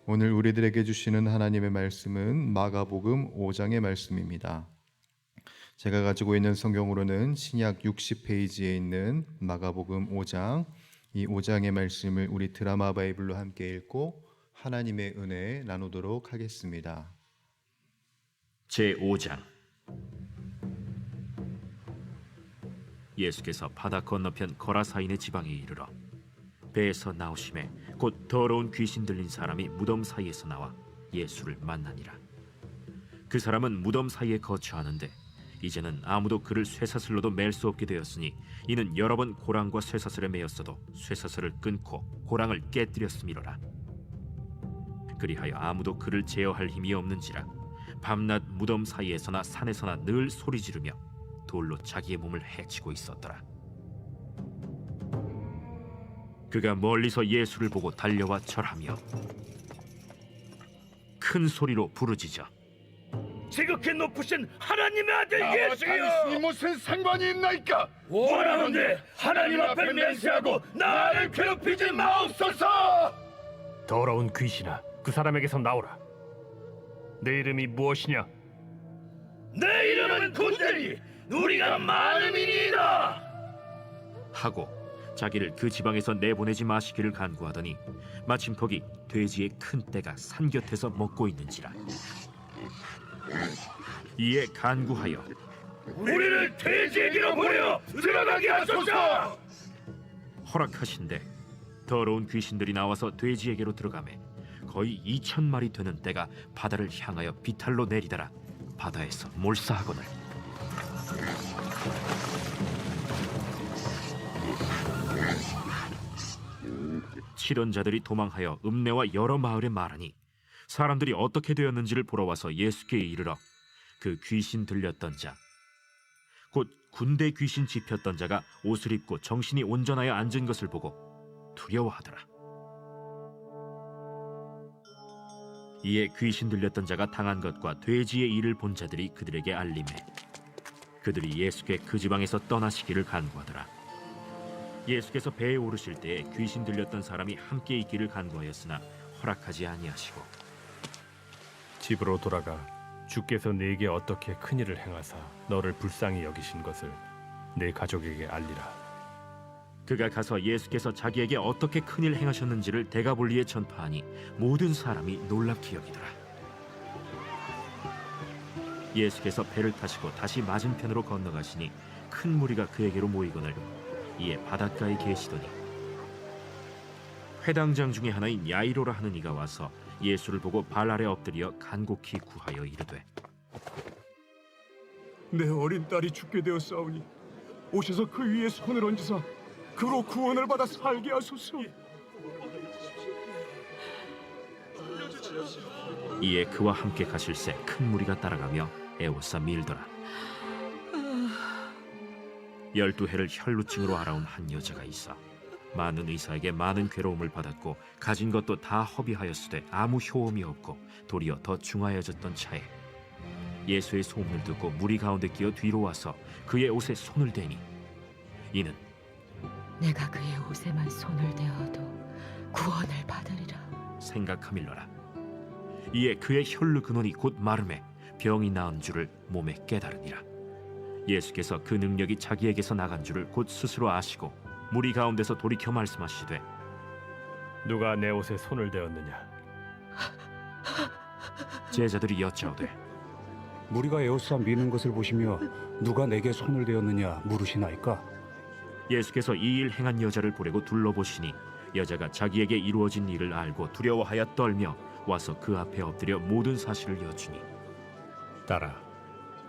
오늘 우리들에게 주시는 하나님의 말씀은 마가복음 5장의 말씀입니다. 제가 가지고 있는 성경으로는 신약 60페이지에 있는 마가복음 5장, 이 5장의 말씀을 우리 드라마 바이블로 함께 읽고 하나님의 은혜 나누도록 하겠습니다. 제5장. 예수께서 바다 건너편 거라사인의 지방에 이르러 배에서 나오심에 곧 더러운 귀신 들린 사람이 무덤 사이에서 나와 예수를 만나니라. 그 사람은 무덤 사이에 거처하는데 이제는 아무도 그를 쇠사슬로도 맬 수 없게 되었으니 이는 여러 번 고랑과 쇠사슬에 매였어도 쇠사슬을 끊고 고랑을 깨뜨렸음이로라. 그리하여 아무도 그를 제어할 힘이 없는지라 밤낮 무덤 사이에서나 산에서나 늘 소리 지르며 돌로 자기의 몸을 해치고 있었더라. 그가 멀리서 예수를 보고 달려와 절하며 큰 소리로 부르짖어 지극히 높으신 하나님의 아들 예수여, 당신이 무슨 상관이 있나이까? 원하는데 하나님 앞에 맹세하고 나를 괴롭히지 마옵소서. 더러운 귀신아, 그 사람에게서 나오라. 내 이름이 무엇이냐? 내 이름은 군대니 우리가 많음이니이다 하고 자기를 그 지방에서 내보내지 마시기를 간구하더니 마침 거기 돼지의 큰 떼가 산 곁에서 먹고 있는지라. 이에 간구하여 우리를 돼지에게로 보내 들어가게 하소서. 허락하신대 더러운 귀신들이 나와서 돼지에게로 들어가매 거의 2,000마리 되는 떼가 바다를 향하여 비탈로 내리다라 바다에서 몰사하거늘. 치던 자들이 도망하여 읍내와 여러 마을에 말하니 사람들이 어떻게 되었는지를 보러 와서 예수께 이르러 그 귀신 들렸던 자 곧 군대 귀신 집혔던 자가 옷을 입고 정신이 온전하여 앉은 것을 보고 두려워하더라. 이에 귀신 들렸던 자가 당한 것과 돼지의 일을 본 자들이 그들에게 알림해 그들이 예수께 그 지방에서 떠나시기를 간구하더라. 예수께서 배에 오르실 때에 귀신 들렸던 사람이 함께 있기를 간구하였으나 허락하지 아니하시고 집으로 돌아가 주께서 네게 어떻게 큰일을 행하사 너를 불쌍히 여기신 것을 내 가족에게 알리라. 그가 가서 예수께서 자기에게 어떻게 큰일 행하셨는지를 데가볼리에 전파하니 모든 사람이 놀랍게 여기더라. 예수께서 배를 타시고 다시 맞은편으로 건너가시니 큰 무리가 그에게로 모이거늘 이에 바닷가에 계시더니 회당장 중에 하나인 야이로라 하는 이가 와서 예수를 보고 발 아래 엎드려 간곡히 구하여 이르되 내 어린 딸이 죽게 되었사오니 오셔서 그 위에 손을 얹으사 그로 구원을 받아 살게 하소서. 이에 그와 함께 가실새 큰 무리가 따라가며 애워싸 밀더라. 12해를 혈루증으로 앓아온 한 여자가 있어 많은 의사에게 많은 괴로움을 받았고 가진 것도 다 허비하였으되 아무 효험이 없고 도리어 더 중하여졌던 차에 예수의 소문을 듣고 무리 가운데 끼어 뒤로 와서 그의 옷에 손을 대니 이는 내가 그의 옷에만 손을 대어도 구원을 받으리라 생각하밀러라. 이에 그의 혈루 근원이 곧 마름에 병이 나은 줄을 몸에 깨달으니라. 예수께서 그 능력이 자기에게서 나간 줄을 곧 스스로 아시고 무리 가운데서 돌이켜 말씀하시되 누가 내 옷에 손을 대었느냐? 제자들이 여짜오되 무리가 에워싸 미는 것을 보시며 누가 내게 손을 대었느냐 물으시나이까? 예수께서 이 일 행한 여자를 보려고 둘러보시니 여자가 자기에게 이루어진 일을 알고 두려워하여 떨며 와서 그 앞에 엎드려 모든 사실을 여쭈니 딸아,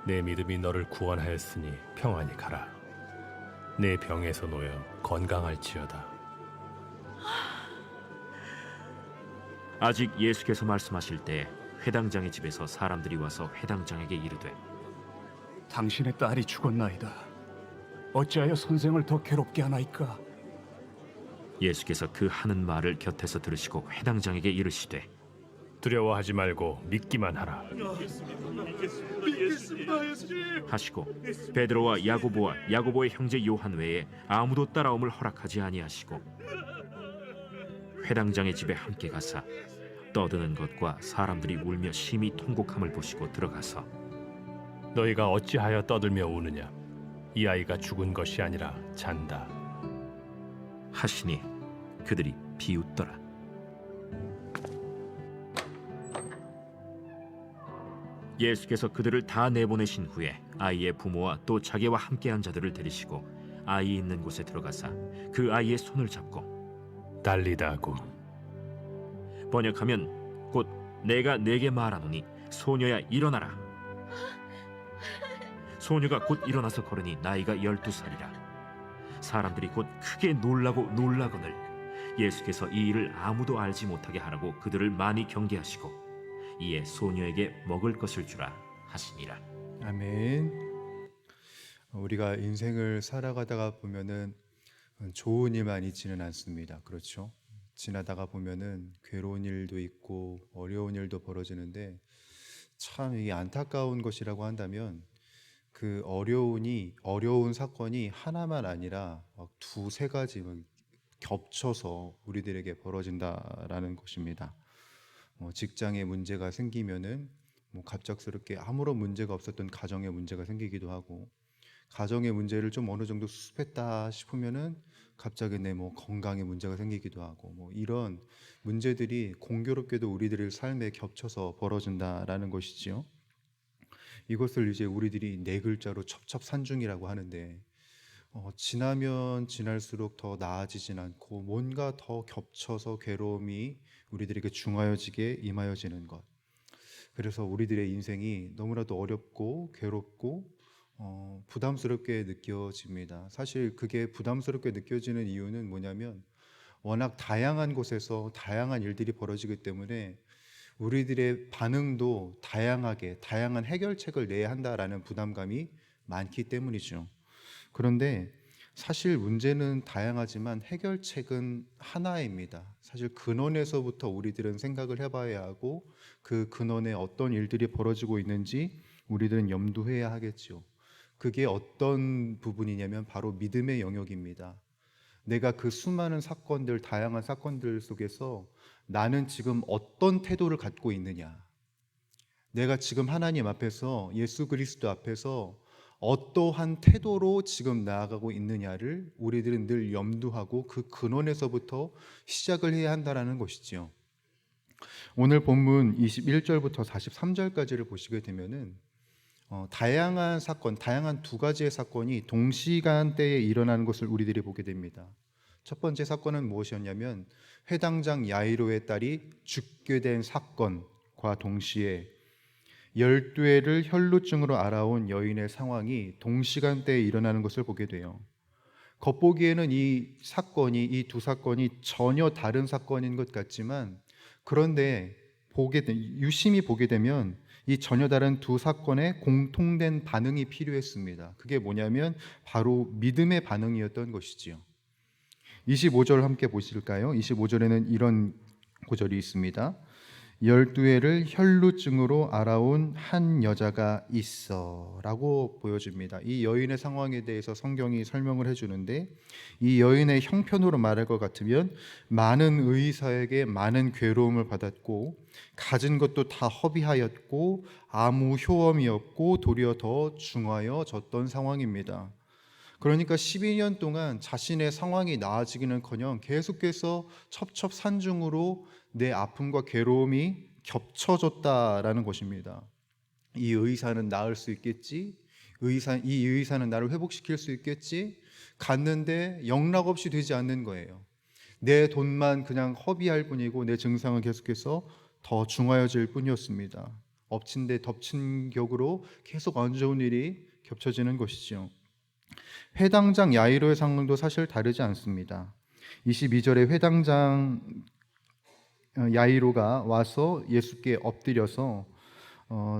내 믿음이 너를 구원하였으니 평안히 가라. 내 병에서 놓여 건강할지어다. 아직 예수께서 말씀하실 때 회당장의 집에서 사람들이 와서 회당장에게 이르되 당신의 딸이 죽었나이다. 어찌하여 선생을 더 괴롭게 하나이까? 예수께서 그 하는 말을 곁에서 들으시고 회당장에게 이르시되 두려워하지 말고 믿기만 하라. 하시고 베드로와 야고보와 야고보의 형제 요한 외에 아무도 따라옴을 허락하지 아니하시고 회당장의 집에 함께 가사 떠드는 것과 사람들이 울며 심히 통곡함을 보시고 들어가서 너희가 어찌하여 떠들며 우느냐? 이 아이가 죽은 것이 아니라 잔다. 하시니 그들이 비웃더라. 예수께서 그들을 다 내보내신 후에 아이의 부모와 또 자기와 함께한 자들을 데리시고 아이 있는 곳에 들어가사 그 아이의 손을 잡고 달리다고. 번역하면 곧 내가 네게 말하노니 소녀야 일어나라. 소녀가 곧 일어나서 걸으니 나이가 12살이라. 사람들이 곧 크게 놀라고 놀라거늘 예수께서 이 일을 아무도 알지 못하게 하라고 그들을 많이 경계하시고 이에 소녀에게 먹을 것을 주라 하시니라. 아멘. 우리가 인생을 살아가다가 보면은 좋은 일만 있지는 않습니다. 그렇죠? 지나다가 보면은 괴로운 일도 있고 어려운 일도 벌어지는데 참 이게 안타까운 것이라고 한다면 그 어려운 사건이 하나만 아니라 막 두세 가지 막 겹쳐서 우리들에게 벌어진다라는 것입니다. 직장에 문제가 생기면은 갑작스럽게 아무런 문제가 없었던 가정에 문제가 생기기도 하고, 가정의 문제를 좀 어느 정도 수습했다 싶으면은 갑자기 내 건강에 문제가 생기기도 하고, 이런 문제들이 공교롭게도 우리들의 삶에 겹쳐서 벌어진다라는 것이지요. 이것을 이제 우리들이 네 글자로 첩첩산중이라고 하는데, 지나면 지날수록 더 나아지진 않고 뭔가 더 겹쳐서 괴로움이 우리들에게 중하여지게 임하여지는 것. 그래서 우리들의 인생이 너무나도 어렵고 괴롭고 부담스럽게 느껴집니다. 사실 그게 부담스럽게 느껴지는 이유는 뭐냐면 워낙 다양한 곳에서 다양한 일들이 벌어지기 때문에 우리들의 반응도 다양하게 다양한 해결책을 내야 한다라는 부담감이 많기 때문이죠. 그런데 사실 문제는 다양하지만 해결책은 하나입니다. 사실 근원에서부터 우리들은 생각을 해봐야 하고 그 근원에 어떤 일들이 벌어지고 있는지 우리들은 염두해야 하겠죠. 그게 어떤 부분이냐면 바로 믿음의 영역입니다. 내가 그 수많은 사건들, 다양한 사건들 속에서 나는 지금 어떤 태도를 갖고 있느냐, 내가 지금 하나님 앞에서, 예수 그리스도 앞에서 어떠한 태도로 지금 나아가고 있느냐를 우리들은 늘 염두하고 그 근원에서부터 시작을 해야 한다는 것이지요. 오늘 본문 21절부터 43절까지를 보시게 되면은 다양한 사건, 다양한 두 가지의 사건이 동시간대에 일어나는 것을 우리들이 보게 됩니다. 첫 번째 사건은 무엇이었냐면 회당장 야이로의 딸이 죽게 된 사건과 동시에 12회를 혈루증으로 알아온 여인의 상황이 동시간대에 일어나는 것을 보게 돼요. 겉보기에는 이 두 사건이 전혀 다른 사건인 것 같지만, 그런데 유심히 보게 되면 이 전혀 다른 두 사건에 공통된 반응이 필요했습니다. 그게 뭐냐면 바로 믿음의 반응이었던 것이지요. 25절 함께 보실까요? 25절에는 이런 구절이 있습니다. 12회를 혈루증으로 알아온 한 여자가 있어 라고 보여줍니다. 이 여인의 상황에 대해서 성경이 설명을 해주는데, 이 여인의 형편으로 말할 것 같으면 많은 의사에게 많은 괴로움을 받았고 가진 것도 다 허비하였고 아무 효험이 없고 도리어 더 중하여졌던 상황입니다. 그러니까 12년 동안 자신의 상황이 나아지기는커녕 계속해서 첩첩산중으로 내 아픔과 괴로움이 겹쳐졌다라는 것입니다. 이 의사는 나을 수 있겠지? 이 의사는 나를 회복시킬 수 있겠지? 갔는데 영락없이 되지 않는 거예요. 내 돈만 그냥 허비할 뿐이고 내 증상은 계속해서 더 중하여질 뿐이었습니다. 엎친 데 덮친 격으로 계속 안 좋은 일이 겹쳐지는 것이죠. 회당장 야이로의 상황도 사실 다르지 않습니다. 22절에 회당장 야이로가 와서 예수께 엎드려서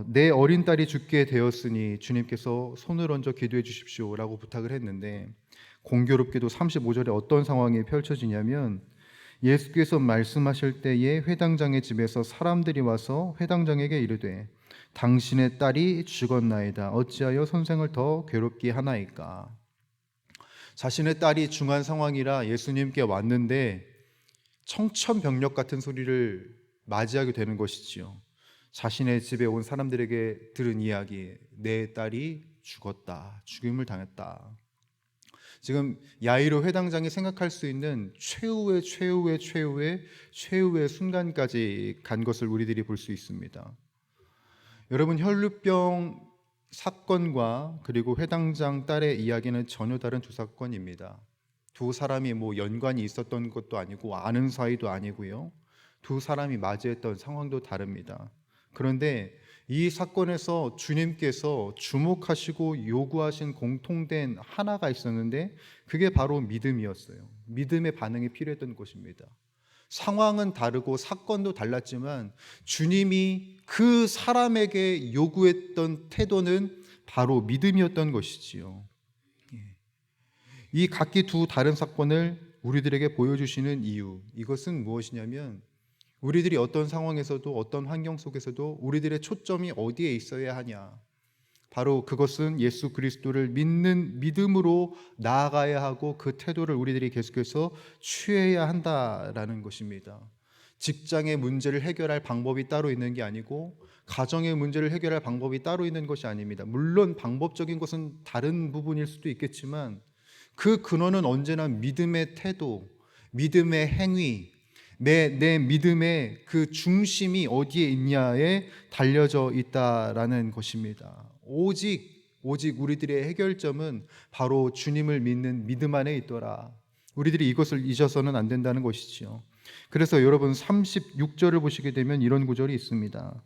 내 어린 딸이 죽게 되었으니 주님께서 손을 얹어 기도해 주십시오 라고 부탁을 했는데, 공교롭게도 35절에 어떤 상황이 펼쳐지냐면 예수께서 말씀하실 때에 회당장의 집에서 사람들이 와서 회당장에게 이르되 당신의 딸이 죽었나이다. 어찌하여 선생을 더 괴롭게 하나이까. 자신의 딸이 중한 상황이라 예수님께 왔는데 청천벽력 같은 소리를 맞이하게 되는 것이지요. 자신의 집에 온 사람들에게 들은 이야기, 내 딸이 죽었다, 죽임을 당했다. 지금 야이로 회당장이 생각할 수 있는 최후의 순간까지 간 것을 우리들이 볼 수 있습니다. 여러분, 혈루병 사건과 그리고 회당장 딸의 이야기는 전혀 다른 두 사건입니다. 두 사람이 뭐 연관이 있었던 것도 아니고 아는 사이도 아니고요. 두 사람이 맞이했던 상황도 다릅니다. 그런데 이 사건에서 주님께서 주목하시고 요구하신 공통된 하나가 있었는데 그게 바로 믿음이었어요. 믿음의 반응이 필요했던 것입니다. 상황은 다르고 사건도 달랐지만 주님이 그 사람에게 요구했던 태도는 바로 믿음이었던 것이지요. 이 각기 두 다른 사건을 우리들에게 보여주시는 이유, 이것은 무엇이냐면 우리들이 어떤 상황에서도 어떤 환경 속에서도 우리들의 초점이 어디에 있어야 하냐, 바로 그것은 예수 그리스도를 믿는 믿음으로 나아가야 하고 그 태도를 우리들이 계속해서 취해야 한다라는 것입니다. 직장의 문제를 해결할 방법이 따로 있는 게 아니고 가정의 문제를 해결할 방법이 따로 있는 것이 아닙니다. 물론 방법적인 것은 다른 부분일 수도 있겠지만 그 근원은 언제나 믿음의 태도, 믿음의 행위, 내 믿음의 그 중심이 어디에 있냐에 달려져 있다라는 것입니다. 오직 우리들의 해결점은 바로 주님을 믿는 믿음 안에 있더라. 우리들이 이것을 잊어서는 안 된다는 것이지요. 그래서 여러분 36절을 보시게 되면 이런 구절이 있습니다.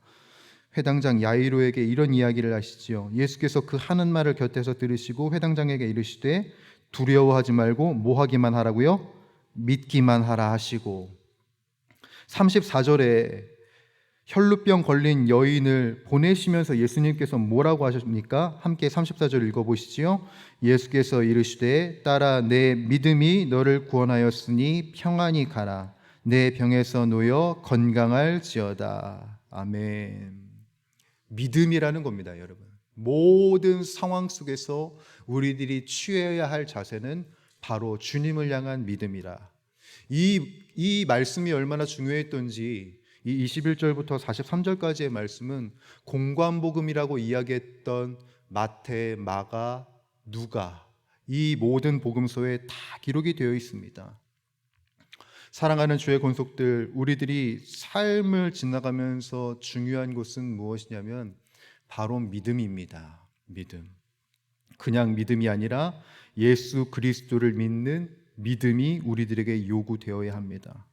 회당장 야이로에게 이런 이야기를 하시지요. 예수께서 그 하는 말을 곁에서 들으시고 회당장에게 이르시되 두려워하지 말고 뭐 하기만 하라고요? 믿기만 하라 하시고, 34절에 혈루병 걸린 여인을 보내시면서 예수님께서 뭐라고 하셨습니까? 함께 34절 읽어보시지요. 예수께서 이르시되 딸아 내 믿음이 너를 구원하였으니 평안히 가라. 내 병에서 놓여 건강할지어다. 아멘. 믿음이라는 겁니다, 여러분. 모든 상황 속에서 우리들이 취해야 할 자세는 바로 주님을 향한 믿음이라. 이 말씀이 얼마나 중요했던지 이 21절부터 43절까지의 말씀은 공관복음이라고 이야기했던 마태, 마가, 누가, 이 모든 복음서에 다 기록이 되어 있습니다. 사랑하는 주의 권속들, 우리들이 삶을 지나가면서 중요한 것은 무엇이냐면 바로 믿음입니다. 믿음. 그냥 믿음이 아니라 예수 그리스도를 믿는 믿음이 우리들에게 요구되어야 합니다.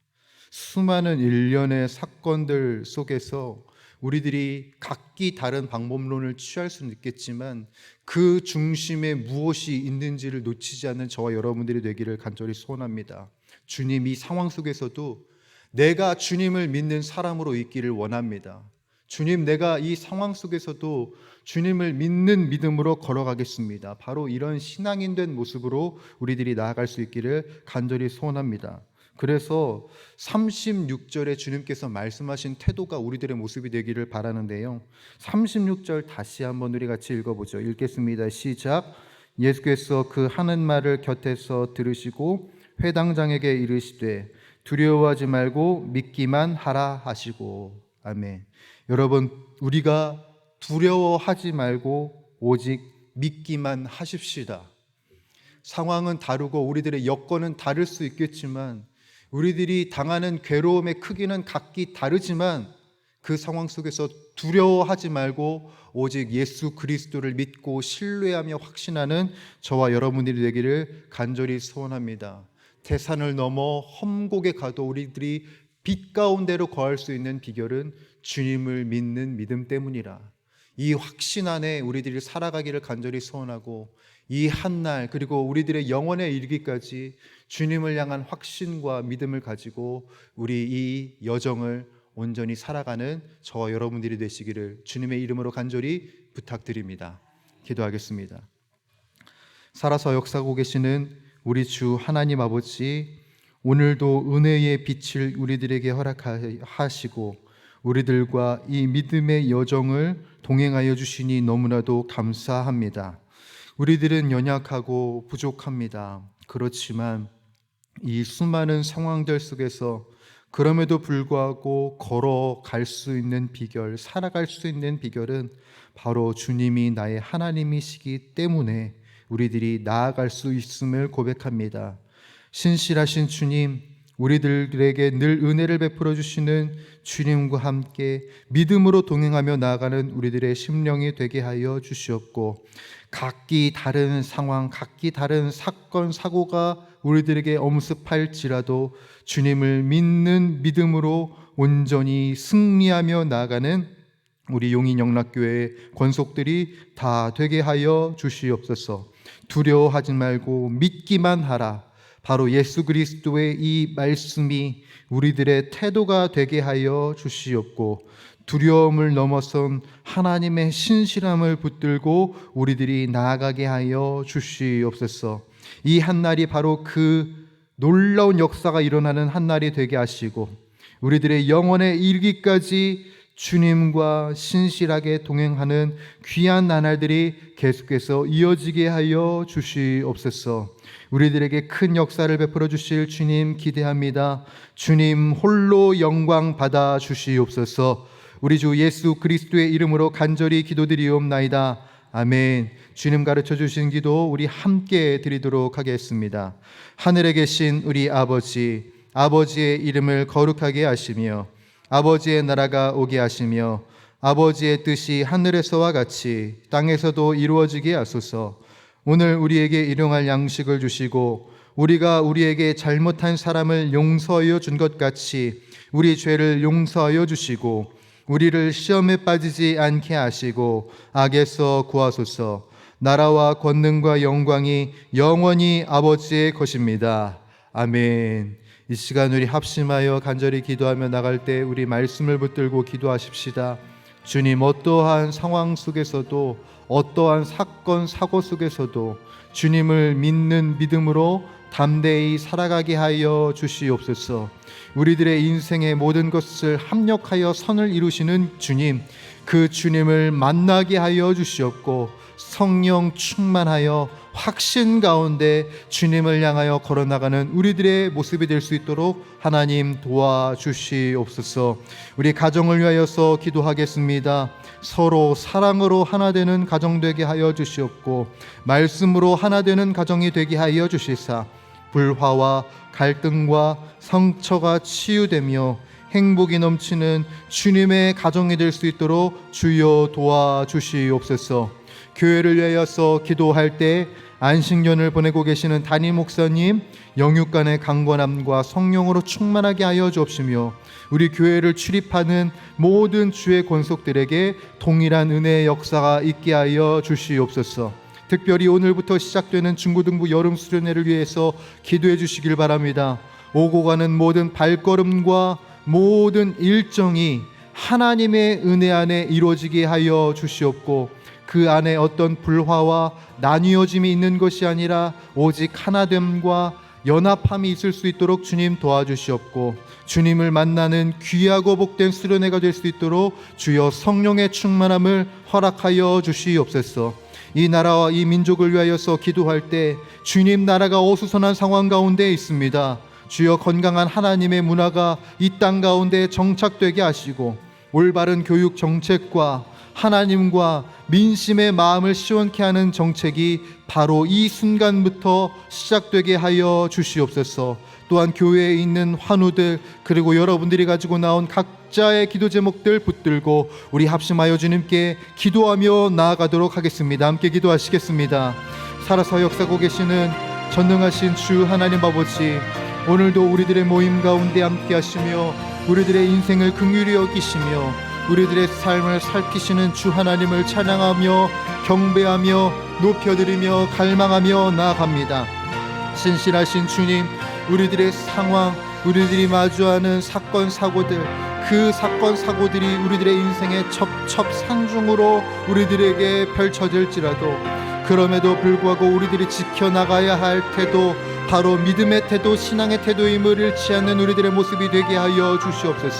수많은 일련의 사건들 속에서 우리들이 각기 다른 방법론을 취할 수는 있겠지만 그 중심에 무엇이 있는지를 놓치지 않는 저와 여러분들이 되기를 간절히 소원합니다. 주님, 이 상황 속에서도 내가 주님을 믿는 사람으로 있기를 원합니다. 주님, 내가 이 상황 속에서도 주님을 믿는 믿음으로 걸어가겠습니다. 바로 이런 신앙인 된 모습으로 우리들이 나아갈 수 있기를 간절히 소원합니다. 그래서 36절에 주님께서 말씀하신 태도가 우리들의 모습이 되기를 바라는데요. 36절 다시 한번 우리 같이 읽어보죠. 읽겠습니다. 시작. 예수께서 그 하는 말을 곁에서 들으시고 회당장에게 이르시되 두려워하지 말고 믿기만 하라 하시고. 아멘. 여러분, 우리가 두려워하지 말고 오직 믿기만 하십시다. 상황은 다르고 우리들의 여건은 다를 수 있겠지만 우리들이 당하는 괴로움의 크기는 각기 다르지만 그 상황 속에서 두려워하지 말고 오직 예수 그리스도를 믿고 신뢰하며 확신하는 저와 여러분들이 되기를 간절히 소원합니다. 태산을 넘어 험곡에 가도 우리들이 빛 가운데로 거할 수 있는 비결은 주님을 믿는 믿음 때문이라. 이 확신 안에 우리들이 살아가기를 간절히 소원하고 이 한날 그리고 우리들의 영원에 이르기까지 주님을 향한 확신과 믿음을 가지고 우리 이 여정을 온전히 살아가는 저와 여러분들이 되시기를 주님의 이름으로 간절히 부탁드립니다. 기도하겠습니다. 살아서 역사하고 계시는 우리 주 하나님 아버지, 오늘도 은혜의 빛을 우리들에게 허락하시고 우리들과 이 믿음의 여정을 동행하여 주시니 너무나도 감사합니다. 우리들은 연약하고 부족합니다. 그렇지만 이 수많은 상황들 속에서 그럼에도 불구하고 걸어갈 수 있는 비결, 살아갈 수 있는 비결은 바로 주님이 나의 하나님이시기 때문에 우리들이 나아갈 수 있음을 고백합니다. 신실하신 주님, 우리들에게 늘 은혜를 베풀어 주시는 주님과 함께 믿음으로 동행하며 나아가는 우리들의 심령이 되게 하여 주시옵고, 각기 다른 상황, 각기 다른 사건, 사고가 우리들에게 엄습할지라도 주님을 믿는 믿음으로 온전히 승리하며 나아가는 우리 용인영락교회의 권속들이 다 되게 하여 주시옵소서. 두려워하지 말고 믿기만 하라. 바로 예수 그리스도의 이 말씀이 우리들의 태도가 되게 하여 주시옵고, 두려움을 넘어선 하나님의 신실함을 붙들고 우리들이 나아가게 하여 주시옵소서. 이 한날이 바로 그 놀라운 역사가 일어나는 한날이 되게 하시고, 우리들의 영혼에 이르기까지 주님과 신실하게 동행하는 귀한 나날들이 계속해서 이어지게 하여 주시옵소서. 우리들에게 큰 역사를 베풀어 주실 주님 기대합니다. 주님 홀로 영광 받아 주시옵소서. 우리 주 예수 그리스도의 이름으로 간절히 기도드리옵나이다. 아멘. 주님 가르쳐 주신 기도 우리 함께 드리도록 하겠습니다. 하늘에 계신 우리 아버지, 아버지의 이름을 거룩하게 하시며 아버지의 나라가 오게 하시며 아버지의 뜻이 하늘에서와 같이 땅에서도 이루어지게 하소서. 오늘 우리에게 일용할 양식을 주시고 우리가 우리에게 잘못한 사람을 용서하여 준 것 같이 우리 죄를 용서하여 주시고 우리를 시험에 빠지지 않게 하시고 악에서 구하소서. 나라와 권능과 영광이 영원히 아버지의 것입니다. 아멘. 이 시간 우리 합심하여 간절히 기도하며 나갈 때 우리 말씀을 붙들고 기도하십시다. 주님, 어떠한 상황 속에서도 어떠한 사건 사고 속에서도 주님을 믿는 믿음으로 담대히 살아가게 하여 주시옵소서. 우리들의 인생의 모든 것을 합력하여 선을 이루시는 주님, 그 주님을 만나게 하여 주시옵고 성령 충만하여 확신 가운데 주님을 향하여 걸어나가는 우리들의 모습이 될 수 있도록 하나님 도와주시옵소서. 우리 가정을 위하여서 기도하겠습니다. 서로 사랑으로 하나 되는 가정 되게 하여 주시옵고 말씀으로 하나 되는 가정이 되게 하여 주시사 불화와 갈등과 상처가 치유되며 행복이 넘치는 주님의 가정이 될 수 있도록 주여 도와주시옵소서. 교회를 위하여서 기도할 때 안식년을 보내고 계시는 담임 목사님 영육간의 강건함과 성령으로 충만하게 하여 주옵시며 우리 교회를 출입하는 모든 주의 권속들에게 동일한 은혜의 역사가 있게 하여 주시옵소서. 특별히 오늘부터 시작되는 중고등부 여름 수련회를 위해서 기도해 주시길 바랍니다. 오고 가는 모든 발걸음과 모든 일정이 하나님의 은혜 안에 이루어지게 하여 주시옵고 그 안에 어떤 불화와 나뉘어짐이 있는 것이 아니라 오직 하나됨과 연합함이 있을 수 있도록 주님 도와주시옵고 주님을 만나는 귀하고 복된 수련회가 될 수 있도록 주여 성령의 충만함을 허락하여 주시옵소서. 이 나라와 이 민족을 위하여서 기도할 때 주님 나라가 어수선한 상황 가운데 있습니다. 주여 건강한 하나님의 문화가 이 땅 가운데 정착되게 하시고 올바른 교육 정책과 하나님과 민심의 마음을 시원케 하는 정책이 바로 이 순간부터 시작되게 하여 주시옵소서. 또한 교회에 있는 환우들 그리고 여러분들이 가지고 나온 각자의 기도 제목들 붙들고 우리 합심하여 주님께 기도하며 나아가도록 하겠습니다. 함께 기도하시겠습니다. 살아서 역사하고 계시는 전능하신 주 하나님 아버지, 오늘도 우리들의 모임 가운데 함께 하시며 우리들의 인생을 긍휼히 여기시며 우리들의 삶을 살피시는 주 하나님을 찬양하며 경배하며 높여드리며 갈망하며 나아갑니다. 신실하신 주님, 우리들의 상황, 우리들이 마주하는 사건 사고들, 그 사건 사고들이 우리들의 인생의 첩첩산중으로 우리들에게 펼쳐질지라도 그럼에도 불구하고 우리들이 지켜나가야 할 태도, 바로 믿음의 태도, 신앙의 태도임을 잃지 않는 우리들의 모습이 되게 하여 주시옵소서.